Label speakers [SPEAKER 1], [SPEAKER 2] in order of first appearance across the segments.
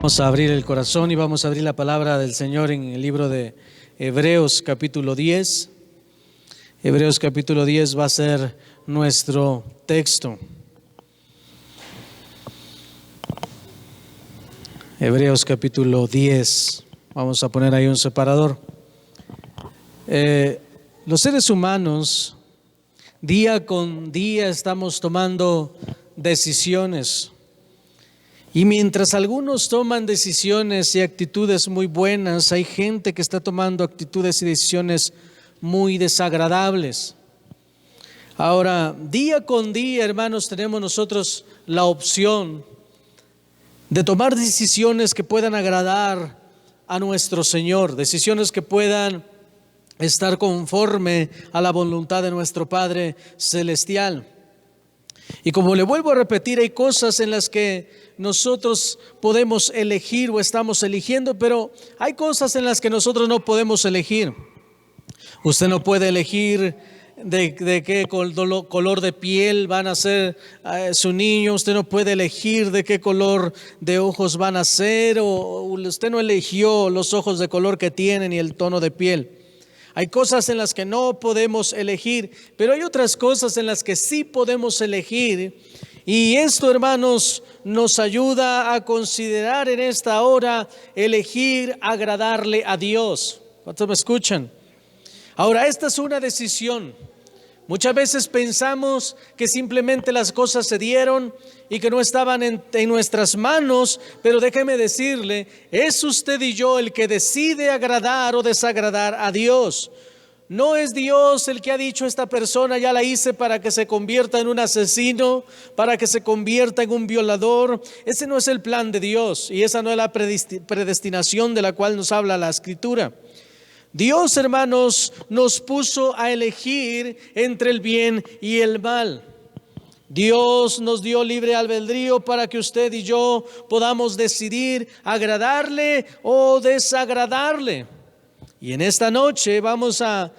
[SPEAKER 1] Vamos a abrir el corazón y vamos a abrir la palabra del Señor en el libro de Hebreos capítulo 10. Hebreos capítulo 10 va a ser nuestro texto. Hebreos capítulo 10. Vamos a poner ahí un separador. Los seres humanos, día con día estamos tomando decisiones. Y mientras algunos toman decisiones y actitudes muy buenas, hay gente que está tomando actitudes y decisiones muy desagradables. Ahora, día con día, hermanos, tenemos nosotros la opción de tomar decisiones que puedan agradar a nuestro Señor, decisiones que puedan estar conforme a la voluntad de nuestro Padre Celestial. Y como le vuelvo a repetir, hay cosas en las que nosotros podemos elegir o estamos eligiendo, pero hay cosas en las que nosotros no podemos elegir. Usted no puede elegir de qué color de piel van a ser su niño. Usted no puede elegir de qué color de ojos van a ser, o usted no eligió los ojos de color que tienen y el tono de piel. Hay cosas en las que no podemos elegir, pero hay otras cosas en las que sí podemos elegir. Y esto, hermanos, nos ayuda a considerar en esta hora elegir agradarle a Dios. ¿Cuántos me escuchan? Ahora, esta es una decisión. Muchas veces pensamos que simplemente las cosas se dieron y que no estaban en nuestras manos, pero déjeme decirle, es usted y yo el que decide agradar o desagradar a Dios. No es Dios el que ha dicho: esta persona ya la hice para que se convierta en un asesino, para que se convierta en un violador. Ese no es el plan de Dios y esa no es la predestinación de la cual nos habla la Escritura. Dios, hermanos, nos puso a elegir entre el bien y el mal. Dios nos dio libre albedrío para que usted y yo podamos decidir agradarle o desagradarle. Y en esta noche vamos a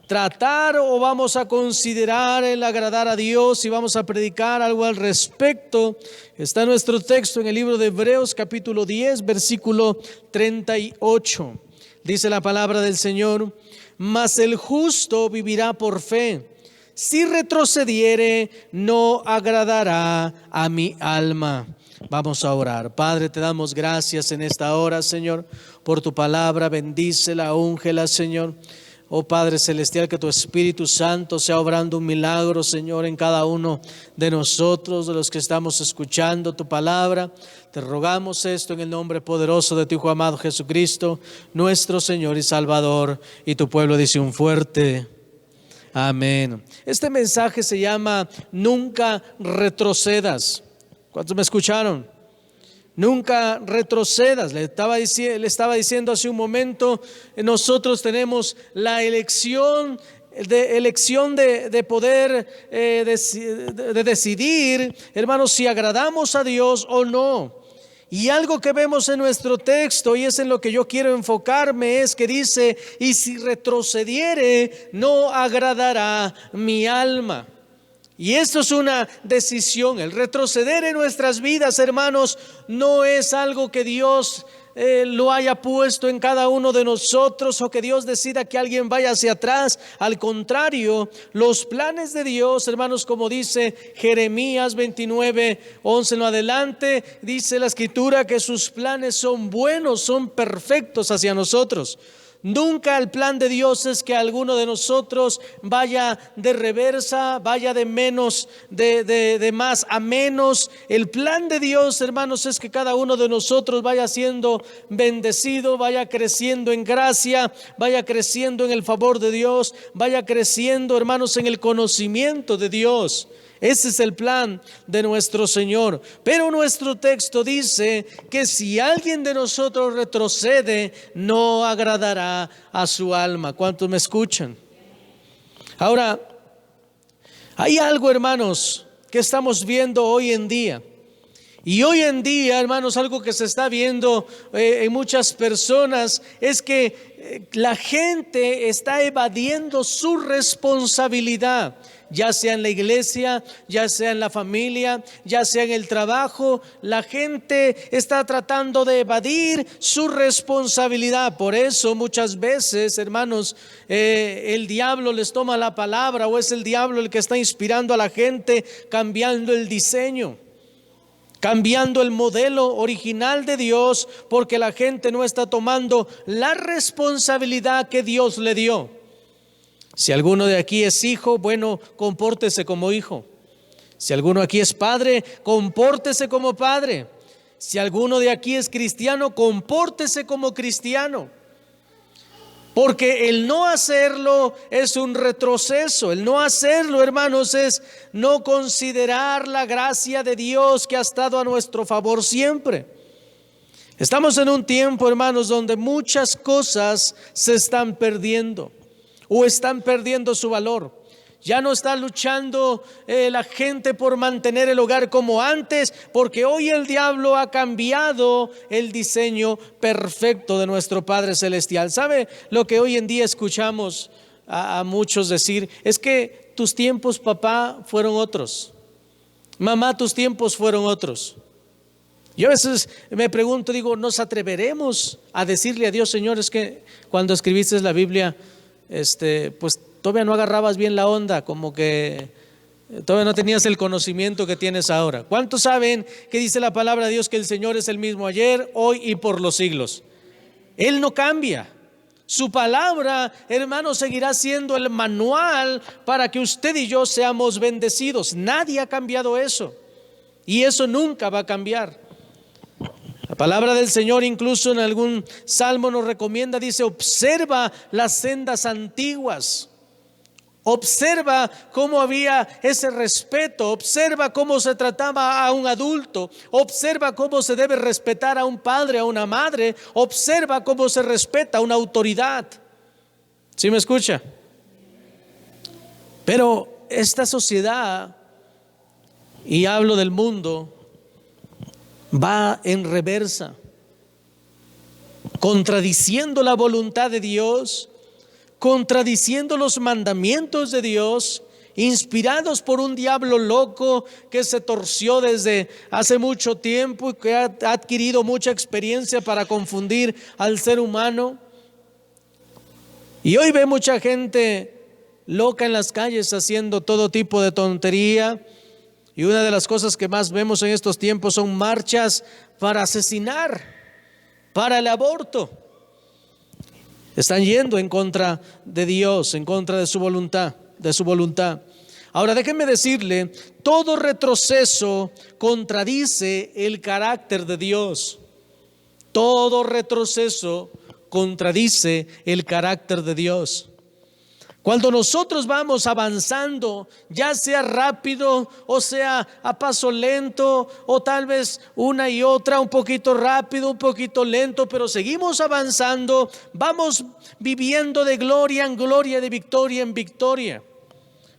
[SPEAKER 1] tratar o vamos a considerar el agradar a Dios y vamos a predicar algo al respecto. Está nuestro texto en el libro de Hebreos capítulo 10, versículo 38. Dice la palabra del Señor: mas el justo vivirá por fe. Si retrocediere, no agradará a mi alma. Vamos a orar. Padre, te damos gracias en esta hora, Señor, por tu palabra. Bendícela, úngela, Señor. Oh Padre Celestial, que tu Espíritu Santo sea obrando un milagro, Señor, en cada uno de nosotros, de los que estamos escuchando tu palabra. Te rogamos esto en el nombre poderoso de tu Hijo amado Jesucristo, nuestro Señor y Salvador. Y tu pueblo dice un fuerte amén. Este mensaje se llama Nunca retrocedas. ¿Cuántos me escucharon? Nunca retrocedas. Le estaba diciendo hace un momento, nosotros tenemos la elección de poder de decidir, hermanos, si agradamos a Dios o no. Y algo que vemos en nuestro texto, y es en lo que yo quiero enfocarme, es que dice: y si retrocediere, no agradará mi alma. Y esto es una decisión. El retroceder en nuestras vidas, hermanos, no es algo que Dios lo haya puesto en cada uno de nosotros, o que Dios decida que alguien vaya hacia atrás. Al contrario, los planes de Dios, hermanos, como dice Jeremías 29:11 en adelante, dice la Escritura que sus planes son buenos, son perfectos hacia nosotros. Nunca el plan de Dios es que alguno de nosotros vaya de reversa, vaya de menos, de más a menos. El plan de Dios, hermanos, es que cada uno de nosotros vaya siendo bendecido, vaya creciendo en gracia, vaya creciendo en el favor de Dios, vaya creciendo, hermanos, en el conocimiento de Dios. Ese es el plan de nuestro Señor. Pero nuestro texto dice que si alguien de nosotros retrocede, no agradará a su alma. ¿Cuántos me escuchan? Ahora, hay algo, hermanos, que estamos viendo hoy en día. Y hoy en día, hermanos, algo que se está viendo en muchas personas es que la gente está evadiendo su responsabilidad, ya sea en la iglesia, ya sea en la familia, ya sea en el trabajo. La gente está tratando de evadir su responsabilidad. Por eso muchas veces, hermanos, el diablo les toma la palabra, o es el diablo el que está inspirando a la gente, cambiando el diseño, cambiando el modelo original de Dios, porque la gente no está tomando la responsabilidad que Dios le dio. Si alguno de aquí es hijo, bueno, compórtese como hijo. Si alguno aquí es padre, compórtese como padre. Si alguno de aquí es cristiano, compórtese como cristiano. Porque el no hacerlo es un retroceso. El no hacerlo, hermanos, es no considerar la gracia de Dios que ha estado a nuestro favor siempre. Estamos en un tiempo, hermanos, donde muchas cosas se están perdiendo o están perdiendo su valor. Ya no está luchando la gente por mantener el hogar como antes, porque hoy el diablo ha cambiado el diseño perfecto de nuestro Padre Celestial. ¿Sabe lo que hoy en día escuchamos a muchos decir? Es que tus tiempos, papá, fueron otros. Mamá, tus tiempos fueron otros. Yo a veces me pregunto, digo, ¿nos atreveremos a decirle a Dios, Señor, es que cuando escribiste la Biblia, pues todavía no agarrabas bien la onda, como que todavía no tenías el conocimiento que tienes ahora? ¿Cuántos saben que dice la palabra de Dios que el Señor es el mismo ayer, hoy y por los siglos? Él no cambia. Su palabra, hermano, seguirá siendo el manual para que usted y yo seamos bendecidos. Nadie ha cambiado eso, y eso nunca va a cambiar. La palabra del Señor, incluso en algún salmo nos recomienda, dice: observa las sendas antiguas. Observa cómo había ese respeto, observa cómo se trataba a un adulto, observa cómo se debe respetar a un padre, a una madre, observa cómo se respeta a una autoridad. ¿Sí me escucha? Pero esta sociedad, y hablo del mundo, va en reversa, contradiciendo la voluntad de Dios, contradiciendo los mandamientos de Dios, inspirados por un diablo loco que se torció desde hace mucho tiempo y que ha adquirido mucha experiencia para confundir al ser humano. Y hoy ve mucha gente loca en las calles haciendo todo tipo de tontería. Y una de las cosas que más vemos en estos tiempos son marchas para asesinar, para el aborto. Están yendo en contra de Dios, en contra de su voluntad, Ahora déjenme decirle, todo retroceso contradice el carácter de Dios. Todo retroceso contradice el carácter de Dios. Cuando nosotros vamos avanzando, ya sea rápido o sea a paso lento, o tal vez una y otra, un poquito rápido, un poquito lento, pero seguimos avanzando, vamos viviendo de gloria en gloria, de victoria en victoria,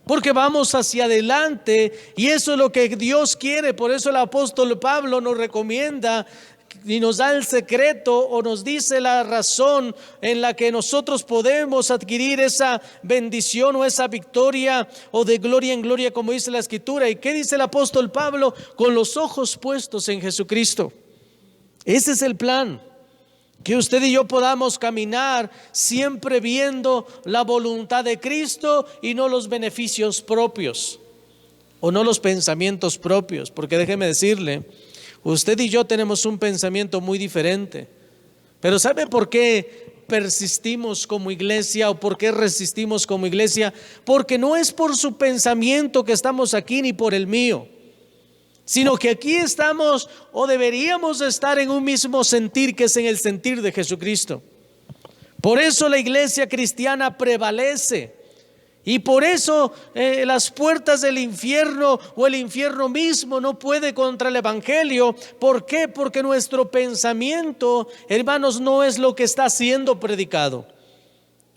[SPEAKER 1] porque vamos hacia adelante, y eso es lo que Dios quiere. Por eso el apóstol Pablo nos recomienda y nos da el secreto, o nos dice la razón en la que nosotros podemos adquirir esa bendición o esa victoria, o de gloria en gloria, como dice la Escritura. ¿Y qué dice el apóstol Pablo? Con los ojos puestos en Jesucristo. Ese es el plan, que usted y yo podamos caminar siempre viendo la voluntad de Cristo y no los beneficios propios, o no los pensamientos propios. Porque déjeme decirle, usted y yo tenemos un pensamiento muy diferente. Pero ¿sabe por qué persistimos como iglesia, o por qué resistimos como iglesia? Porque no es por su pensamiento que estamos aquí, ni por el mío, sino que aquí estamos, o deberíamos estar, en un mismo sentir, que es en el sentir de Jesucristo. Por eso la iglesia cristiana prevalece. Y por eso las puertas del infierno, o el infierno mismo, no puede contra el evangelio. ¿Por qué? Porque nuestro pensamiento, hermanos, no es lo que está siendo predicado,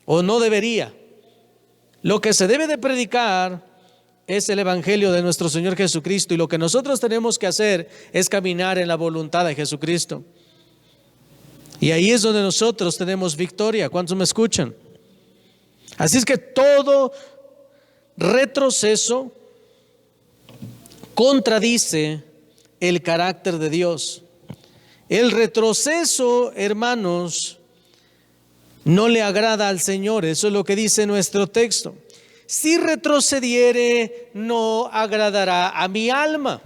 [SPEAKER 1] o no debería. Lo que se debe de predicar es el Evangelio de nuestro Señor Jesucristo, y lo que nosotros tenemos que hacer es caminar en la voluntad de Jesucristo. Y ahí es donde nosotros tenemos victoria. ¿Cuántos me escuchan? Así es que todo retroceso contradice el carácter de Dios. El retroceso, hermanos, no le agrada al Señor. Eso es lo que dice nuestro texto. Si retrocediere, no agradará a mi alma.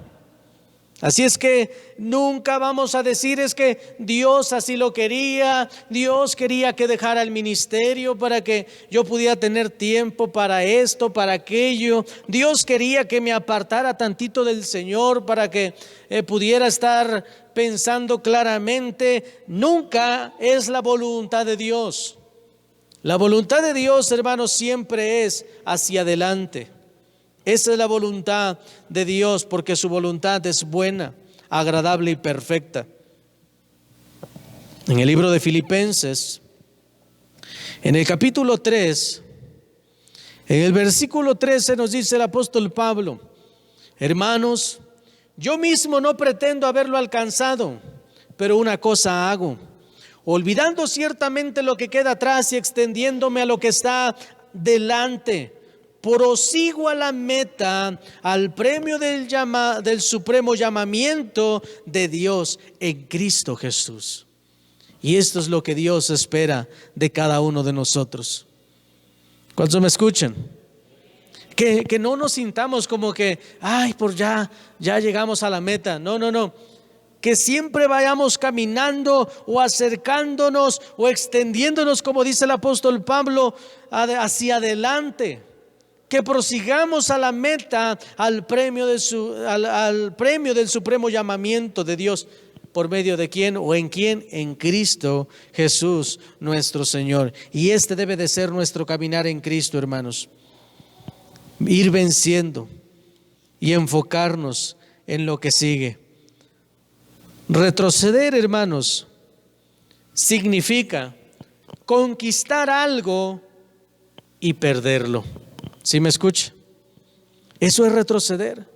[SPEAKER 1] Así es que nunca vamos a decir es que Dios así lo quería, Dios quería que dejara el ministerio para que yo pudiera tener tiempo para esto, para aquello. Dios quería que me apartara tantito del Señor para que pudiera estar pensando claramente. Nunca es la voluntad de Dios. La voluntad de Dios, hermanos, siempre es hacia adelante. Esa es la voluntad de Dios, porque su voluntad es buena, agradable y perfecta. En el libro de Filipenses, en el capítulo 3, en el versículo 13 nos dice el apóstol Pablo: hermanos, yo mismo no pretendo haberlo alcanzado, pero una cosa hago, olvidando ciertamente lo que queda atrás y extendiéndome a lo que está delante, prosigo a la meta, al premio del supremo llamamiento de Dios en Cristo Jesús. Y esto es lo que Dios espera de cada uno de nosotros. ¿Cuántos me escuchan? Que no nos sintamos como que, ay, por ya llegamos a la meta. No. Que siempre vayamos caminando o acercándonos o extendiéndonos, como dice el apóstol Pablo, hacia adelante. Que prosigamos a la meta, al premio del supremo llamamiento de Dios. ¿Por medio de quién o en quién? En Cristo Jesús nuestro Señor. Y este debe de ser nuestro caminar en Cristo, hermanos. Ir venciendo y enfocarnos en lo que sigue. Retroceder, hermanos, significa conquistar algo y perderlo. ¿Sí me escucha? Eso es retroceder.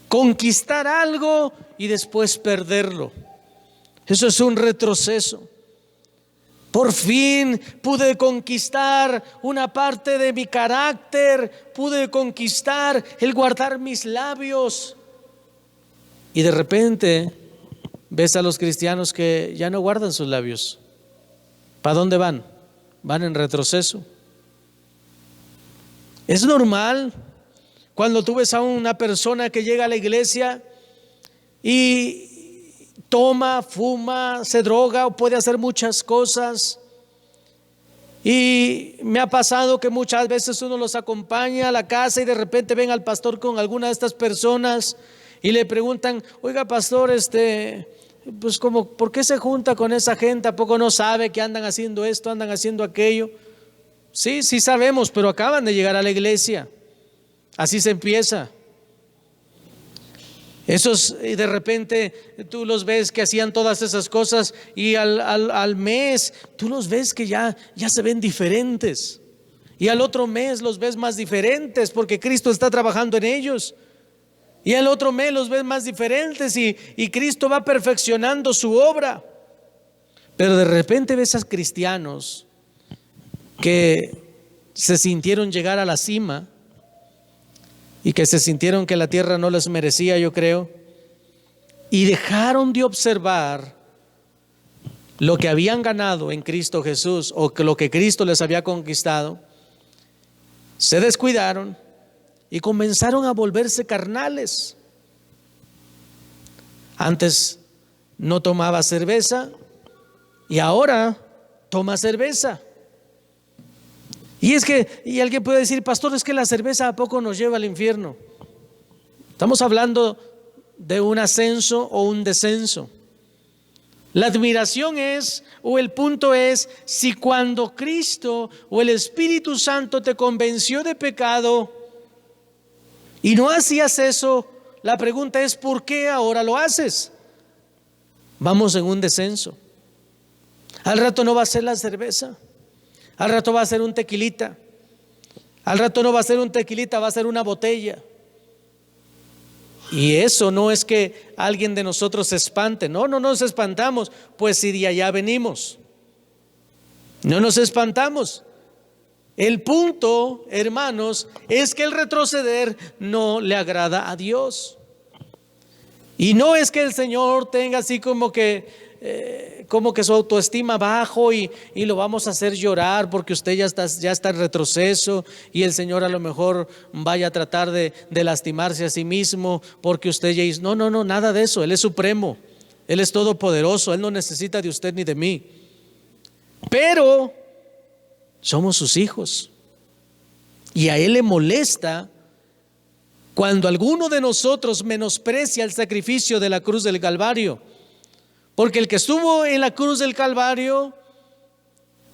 [SPEAKER 1] Conquistar algo y después perderlo. Eso es un retroceso. Por fin pude conquistar una parte de mi carácter, pude conquistar el guardar mis labios. Y de repente ves a los cristianos que ya no guardan sus labios. ¿Para dónde van? Van en retroceso. Es normal cuando tú ves a una persona que llega a la iglesia y toma, fuma, se droga o puede hacer muchas cosas. Y me ha pasado que muchas veces uno los acompaña a la casa y de repente ven al pastor con alguna de estas personas y le preguntan: oiga, pastor, pues como, ¿por qué se junta con esa gente? ¿A poco no sabe que andan haciendo esto, andan haciendo aquello? Sí sabemos, pero acaban de llegar a la iglesia. Así se empieza. Esos de repente tú los ves que hacían todas esas cosas y al mes tú los ves que ya se ven diferentes. Y al otro mes los ves más diferentes porque Cristo está trabajando en ellos. Y al otro mes los ves más diferentes y Cristo va perfeccionando su obra. Pero de repente ves a cristianos que se sintieron llegar a la cima y que se sintieron que la tierra no les merecía, yo creo, y dejaron de observar lo que habían ganado en Cristo Jesús o lo que Cristo les había conquistado. Se descuidaron y comenzaron a volverse carnales. Antes no tomaba cerveza y ahora toma cerveza. Y alguien puede decir: pastor, es que la cerveza ¿a poco nos lleva al infierno? Estamos hablando de un ascenso o un descenso. La admiración es, o el punto es, si cuando Cristo o el Espíritu Santo te convenció de pecado y no hacías eso, la pregunta es: ¿por qué ahora lo haces? Vamos en un descenso. Al rato no va a ser la cerveza. Al rato va a ser un tequilita. Al rato no va a ser un tequilita, va a ser una botella. Y eso no es que alguien de nosotros se espante. No nos espantamos, pues si de allá venimos. No nos espantamos. El punto, hermanos, es que el retroceder no le agrada a Dios. Y no es que el Señor tenga así como que su autoestima bajo y lo vamos a hacer llorar porque usted ya está en retroceso, y el Señor a lo mejor vaya a tratar de lastimarse a sí mismo porque usted ya hizo. No, nada de eso. Él es supremo, Él es todopoderoso, Él no necesita de usted ni de mí. Pero somos sus hijos, y a Él le molesta cuando alguno de nosotros menosprecia el sacrificio de la cruz del Calvario. Porque el que estuvo en la cruz del Calvario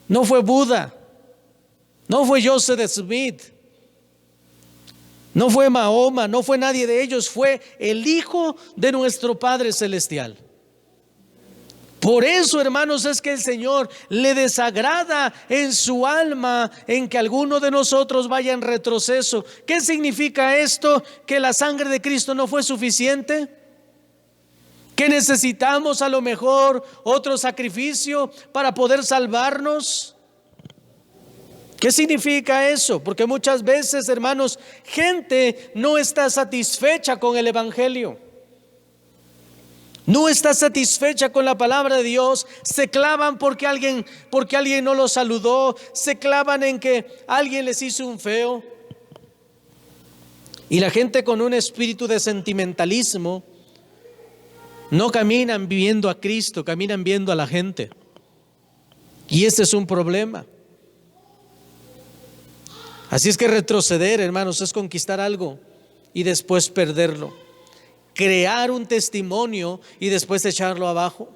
[SPEAKER 1] no fue Buda, no fue Joseph Smith, no fue Mahoma, no fue nadie de ellos, fue el Hijo de nuestro Padre Celestial. Por eso, hermanos, es que el Señor le desagrada en su alma en que alguno de nosotros vaya en retroceso. ¿Qué significa esto? ¿Que la sangre de Cristo no fue suficiente? ¿Que necesitamos a lo mejor otro sacrificio para poder salvarnos? ¿Qué significa eso? Porque muchas veces, hermanos, gente no está satisfecha con el Evangelio, no está satisfecha con la palabra de Dios. Se clavan porque alguien no los saludó, se clavan en que alguien les hizo un feo. Y la gente con un espíritu de sentimentalismo no caminan viendo a Cristo, caminan viendo a la gente. Y este es un problema. Así es que retroceder, hermanos, es conquistar algo y después perderlo. Crear un testimonio y después echarlo abajo.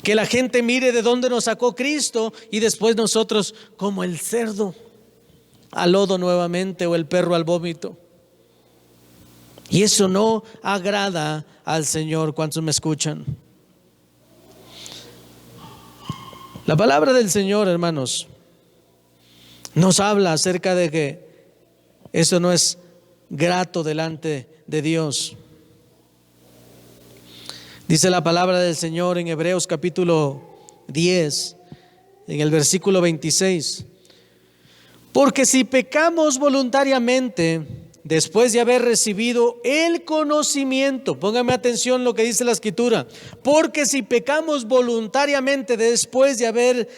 [SPEAKER 1] Que la gente mire de dónde nos sacó Cristo y después nosotros, como el cerdo al lodo nuevamente, o el perro al vómito. Y eso no agrada al Señor. ¿Cuántos me escuchan? La palabra del Señor, hermanos, nos habla acerca de que eso no es grato delante de Dios. Dice la palabra del Señor en Hebreos capítulo 10, en el versículo 26. Porque si pecamos voluntariamente después de haber recibido el conocimiento, póngame atención lo que dice la Escritura, porque si pecamos voluntariamente después de haber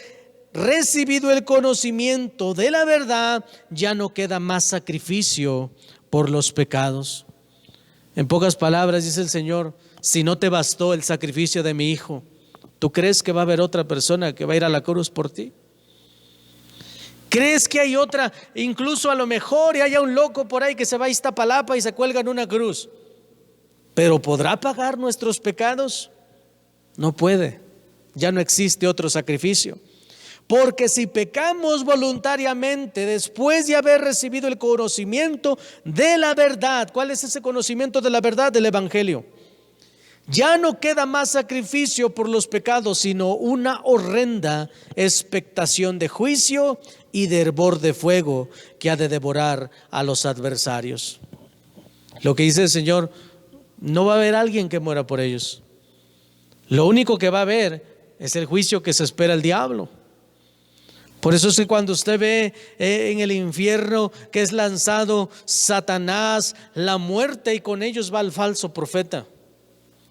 [SPEAKER 1] recibido el conocimiento de la verdad, ya no queda más sacrificio por los pecados. En pocas palabras dice el Señor: si no te bastó el sacrificio de mi hijo, ¿tú crees que va a haber otra persona que va a ir a la cruz por ti? ¿Crees que hay otra? Incluso a lo mejor y haya un loco por ahí que se va a Iztapalapa y se cuelga en una cruz, pero ¿podrá pagar nuestros pecados? No puede. Ya no existe otro sacrificio. Porque si pecamos voluntariamente después de haber recibido el conocimiento de la verdad, ¿cuál es ese conocimiento de la verdad? Del Evangelio. Ya no queda más sacrificio por los pecados, sino una horrenda expectación de juicio y de hervor de fuego que ha de devorar a los adversarios. Lo que dice el Señor: no va a haber alguien que muera por ellos. Lo único que va a haber es el juicio que se espera el diablo. Por eso es que cuando usted ve en el infierno que es lanzado Satanás, la muerte, y con ellos va el falso profeta.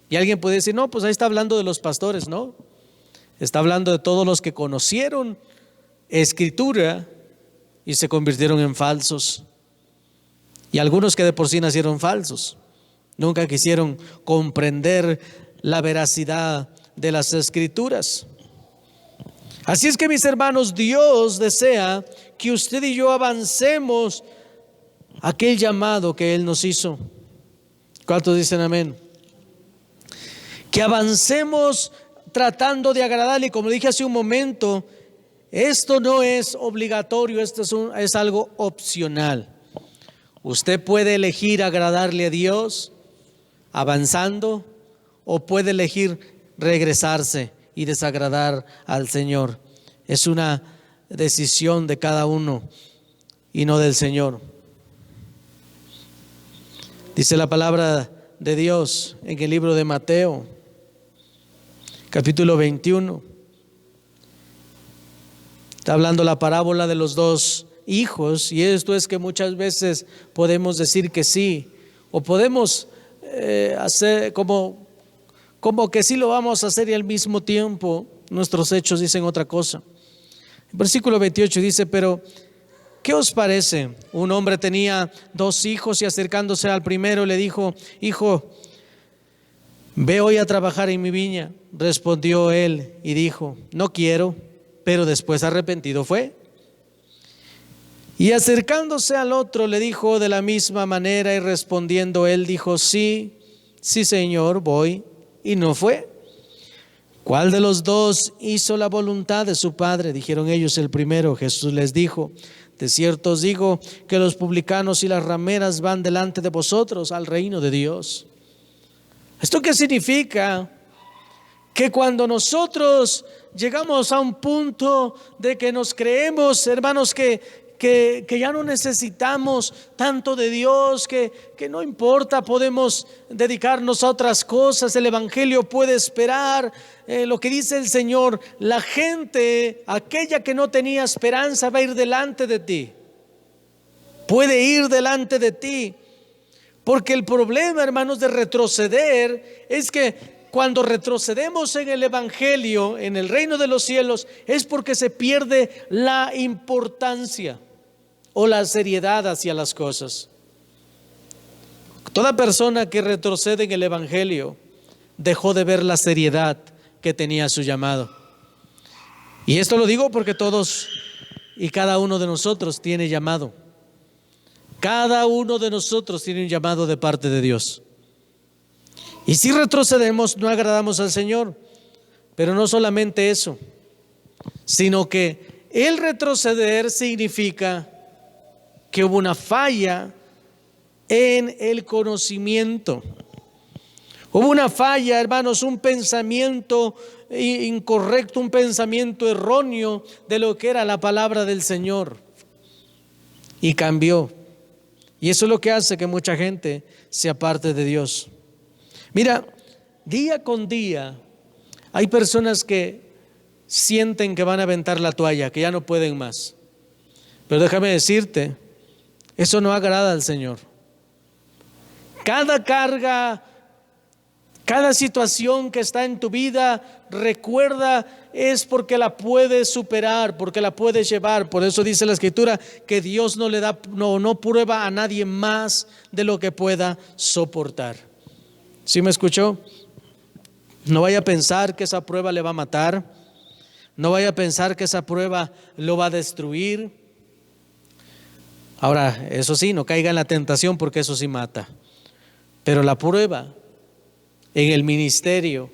[SPEAKER 1] Y alguien puede decir: no, pues ahí está hablando de los pastores. No, está hablando de todos los que conocieron Escritura y se convirtieron en falsos. Y algunos que de por sí nacieron falsos, nunca quisieron comprender la veracidad de las Escrituras. Así es que, mis hermanos, Dios desea que usted y yo avancemos aquel llamado que Él nos hizo. ¿Cuántos dicen amén? Que avancemos tratando de agradarle. Y como dije hace un momento, esto no es obligatorio, esto es algo opcional. Usted puede elegir agradarle a Dios avanzando, o puede elegir regresarse y desagradar al Señor. Es una decisión de cada uno. y no del Señor. Dice la palabra de Dios en el libro de Mateo, capítulo 21. Está hablando la parábola de los dos hijos, y esto es que muchas veces podemos decir que sí, o podemos hacer como que sí lo vamos a hacer y al mismo tiempo nuestros hechos dicen otra cosa. El versículo 28 dice: pero ¿qué os parece? Un hombre tenía 2 hijos y acercándose al primero le dijo: hijo, ve hoy a trabajar en mi viña. Respondió él y dijo: no quiero. Pero después arrepentido fue. Y acercándose al otro le dijo de la misma manera, y respondiendo él dijo: sí, señor, voy. Y no fue. ¿Cuál de los dos hizo la voluntad de su padre? Dijeron ellos: el primero. Jesús les dijo: de cierto os digo que los publicanos y las rameras van delante de vosotros al reino de Dios. ¿Esto qué significa? Que cuando nosotros llegamos a un punto de que nos creemos, hermanos, que ya no necesitamos tanto de Dios, que no importa, podemos dedicarnos a otras cosas, el evangelio puede esperar. Lo que dice el Señor: la gente, aquella que no tenía esperanza, va a ir delante de ti, puede ir delante de ti. Porque el problema, hermanos, de retroceder es que cuando retrocedemos en el evangelio, en el reino de los cielos, es porque se pierde la importancia o la seriedad hacia las cosas. Toda persona que retrocede en el evangelio dejó de ver la seriedad que tenía su llamado. Y esto lo digo porque todos y cada uno de nosotros tiene llamado. Cada uno de nosotros tiene un llamado de parte de Dios. Y si retrocedemos, no agradamos al Señor. Pero no solamente eso, sino que el retroceder significa que hubo una falla en el conocimiento. Hubo una falla, hermanos, un pensamiento incorrecto, un pensamiento erróneo de lo que era la palabra del Señor. Y cambió. Y eso es lo que hace que mucha gente se aparte de Dios. Mira, día con día hay personas que sienten que van a aventar la toalla, que ya no pueden más. Pero déjame decirte, eso no agrada al Señor. Cada carga, cada situación que está en tu vida, recuerda, es porque la puedes superar, porque la puedes llevar. Por eso dice la Escritura que Dios no prueba a nadie más de lo que pueda soportar. ¿Sí me escuchó? No vaya a pensar que esa prueba le va a matar. No vaya a pensar que esa prueba lo va a destruir. Ahora, eso sí, no caiga en la tentación, porque eso sí mata. Pero la prueba en el ministerio,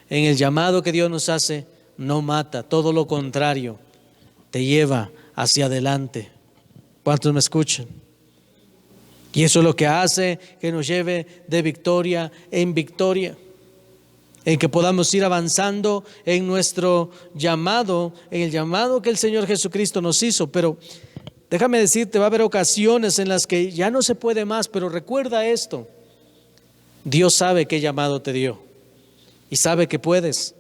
[SPEAKER 1] en el llamado que Dios nos hace, no mata. Todo lo contrario, te lleva hacia adelante. ¿Cuántos me escuchan? Y eso es lo que hace que nos lleve de victoria en victoria, en que podamos ir avanzando en nuestro llamado, en el llamado que el Señor Jesucristo nos hizo. Pero déjame decirte, va a haber ocasiones en las que ya no se puede más, pero recuerda esto: Dios sabe qué llamado te dio y sabe que puedes.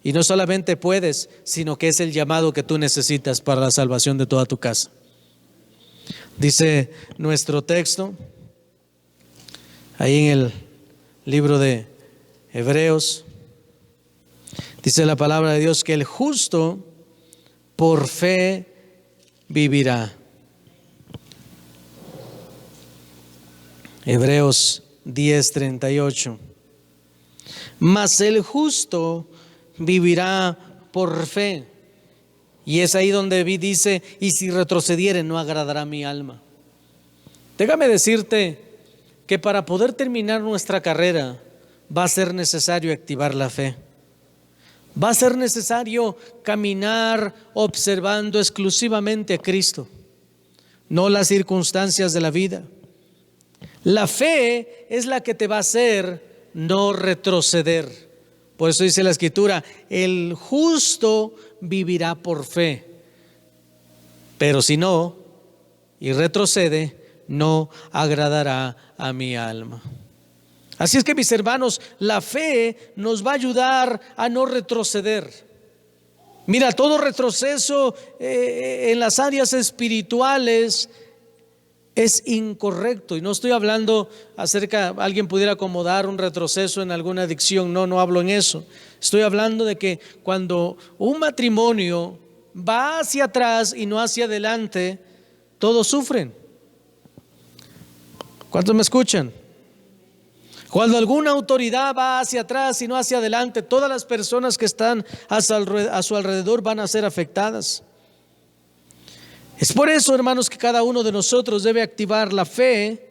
[SPEAKER 1] Y no solamente puedes, sino que es el llamado que tú necesitas para la salvación de toda tu casa. Dice nuestro texto, ahí en el libro de Hebreos, dice la palabra de Dios que el justo por fe vivirá. Hebreos 10:38. Mas el justo vivirá por fe. Y es ahí donde dice: y si retrocediere, no agradará mi alma. Déjame decirte que para poder terminar nuestra carrera va a ser necesario activar la fe. Va a ser necesario caminar observando exclusivamente a Cristo, no las circunstancias de la vida. La fe es la que te va a hacer no retroceder. Por eso dice la Escritura: el justo vivirá por fe. Pero si no, y retrocede, no agradará a mi alma. Así es que, mis hermanos, la fe nos va a ayudar a no retroceder. Mira, todo retroceso en las áreas espirituales es incorrecto. Y no estoy hablando acerca, alguien pudiera acomodar un retroceso en alguna adicción. No hablo en eso. Estoy hablando de que cuando un matrimonio va hacia atrás y no hacia adelante, todos sufren. ¿Cuántos me escuchan? Cuando alguna autoridad va hacia atrás y no hacia adelante, todas las personas que están a su alrededor van a ser afectadas. Es por eso, hermanos, que cada uno de nosotros debe activar la fe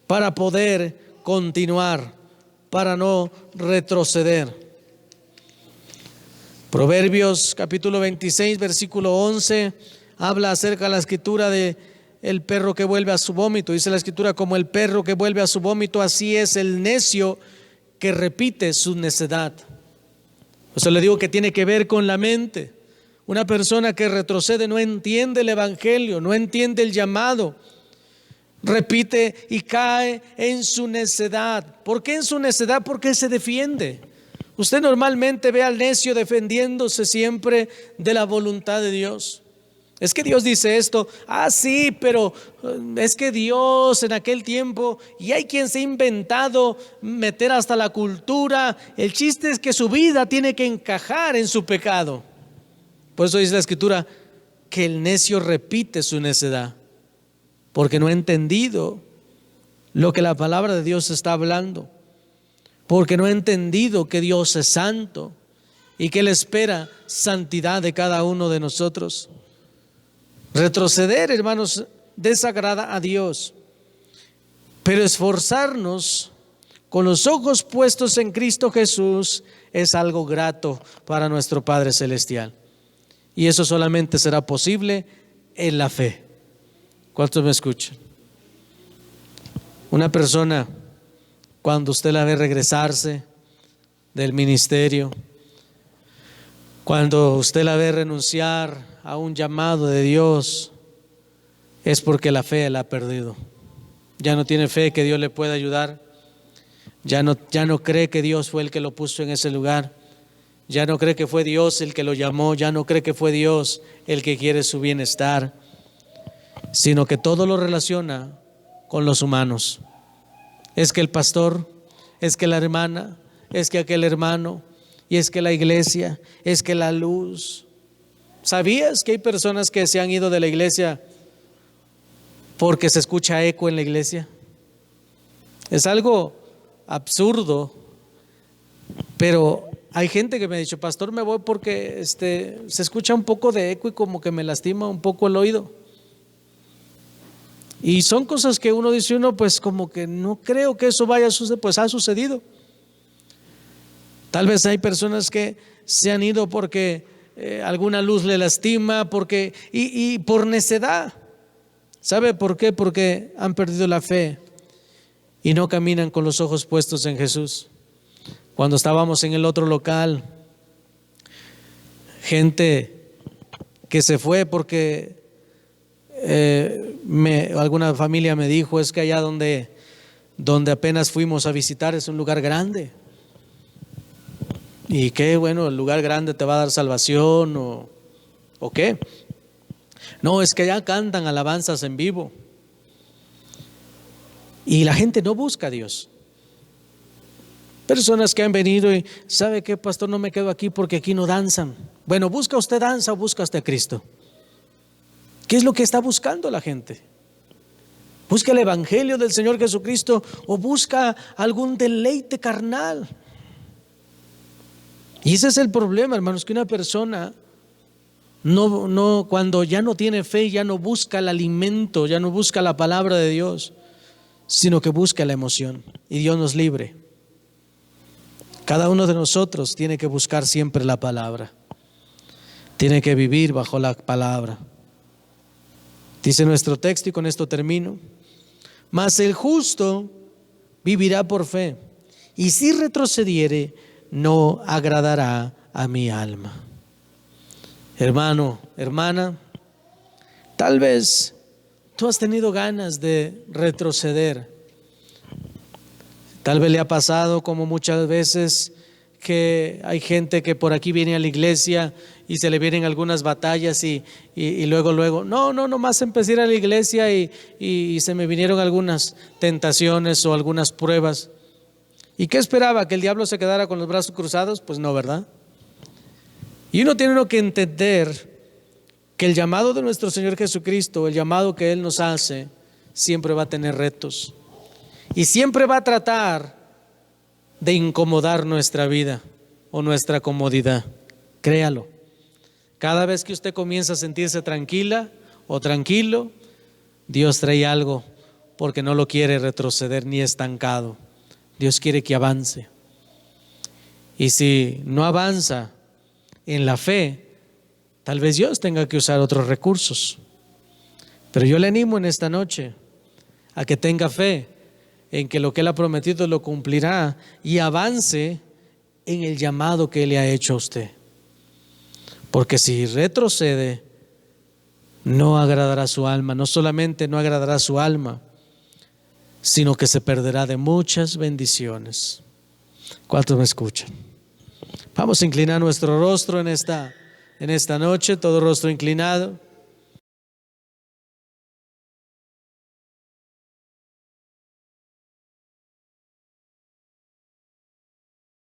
[SPEAKER 1] para poder continuar, para no retroceder. Proverbios capítulo 26, versículo 11, habla acerca de la escritura de el perro que vuelve a su vómito. Dice la escritura: como el perro que vuelve a su vómito, así es el necio que repite su necedad. O sea, le digo que tiene que ver con la mente. Una persona que retrocede no entiende el evangelio, no entiende el llamado, repite y cae en su necedad. ¿Por qué en su necedad? Porque se defiende. Usted normalmente ve al necio defendiéndose siempre de la voluntad de Dios. Es que Dios dice esto, sí, pero es que Dios en aquel tiempo, y hay quien se ha inventado meter hasta la cultura. El chiste es que su vida tiene que encajar en su pecado. Por eso dice la escritura que el necio repite su necedad, porque no ha entendido lo que la palabra de Dios está hablando, porque no ha entendido que Dios es santo y que Él espera santidad de cada uno de nosotros. Retroceder, hermanos, desagrada a Dios, pero esforzarnos con los ojos puestos en Cristo Jesús es algo grato para nuestro Padre Celestial. Y eso solamente será posible en la fe. ¿Cuántos me escuchan? Una persona, cuando usted la ve regresarse del ministerio, cuando usted la ve renunciar a un llamado de Dios, es porque la fe la ha perdido. Ya no tiene fe que Dios le pueda ayudar. Ya no cree que Dios fue el que lo puso en ese lugar. Ya no cree que fue Dios el que lo llamó. Ya no cree que fue Dios el que quiere su bienestar, sino que todo lo relaciona con los humanos. Es que el pastor, es que la hermana, es que aquel hermano, y es que la iglesia, es que la luz. ¿Sabías que hay personas que se han ido de la iglesia porque se escucha eco en la iglesia? Es algo absurdo, pero hay gente que me ha dicho: pastor, me voy porque se escucha un poco de eco y como que me lastima un poco el oído. Y son cosas que uno dice, pues como que no creo que eso vaya a suceder. Pues ha sucedido. Tal vez hay personas que se han ido porque alguna luz le lastima, y por necedad. ¿Sabe por qué? Porque han perdido la fe y no caminan con los ojos puestos en Jesús. Cuando estábamos en el otro local, gente que se fue porque alguna familia me dijo: es que allá donde apenas fuimos a visitar es un lugar grande. Y qué bueno, el lugar grande te va a dar salvación o qué. No, es que allá cantan alabanzas en vivo. Y la gente no busca a Dios. Personas que han venido y ¿sabe qué, pastor? No me quedo aquí porque aquí no danzan. Bueno, ¿busca usted danza o busca usted a Cristo? ¿Qué es lo que está buscando la gente? ¿Busca el evangelio del Señor Jesucristo o busca algún deleite carnal? Y ese es el problema, hermanos, que una persona cuando ya no tiene fe, ya no busca el alimento, ya no busca la palabra de Dios, sino que busca la emoción. Y Dios nos libre. Cada uno de nosotros tiene que buscar siempre la palabra, tiene que vivir bajo la palabra. Dice nuestro texto, y con esto termino: mas el justo vivirá por fe, y si retrocediere, no agradará a mi alma. Hermano, hermana, tal vez Tú has tenido ganas de retroceder. Tal vez le ha pasado, como muchas veces, que hay gente que por aquí viene a la iglesia y se le vienen algunas batallas y luego, no más empecé a ir a la iglesia y se me vinieron algunas tentaciones o algunas pruebas. ¿Y qué esperaba? ¿Que el diablo se quedara con los brazos cruzados? Pues no, ¿verdad? Y uno tiene que entender que el llamado de nuestro Señor Jesucristo, el llamado que Él nos hace, siempre va a tener retos. Y siempre va a tratar de incomodar nuestra vida o nuestra comodidad. Créalo. Cada vez que usted comienza a sentirse tranquila o tranquilo, Dios trae algo porque no lo quiere retroceder ni estancado. Dios quiere que avance. Y si no avanza en la fe, tal vez Dios tenga que usar otros recursos. Pero yo le animo en esta noche a que tenga fe en que lo que Él ha prometido lo cumplirá y avance en el llamado que Él le ha hecho a usted. Porque si retrocede, no agradará su alma. No solamente no agradará su alma, sino que se perderá de muchas bendiciones. ¿Cuántos me escuchan? Vamos a inclinar nuestro rostro en esta noche, todo rostro inclinado.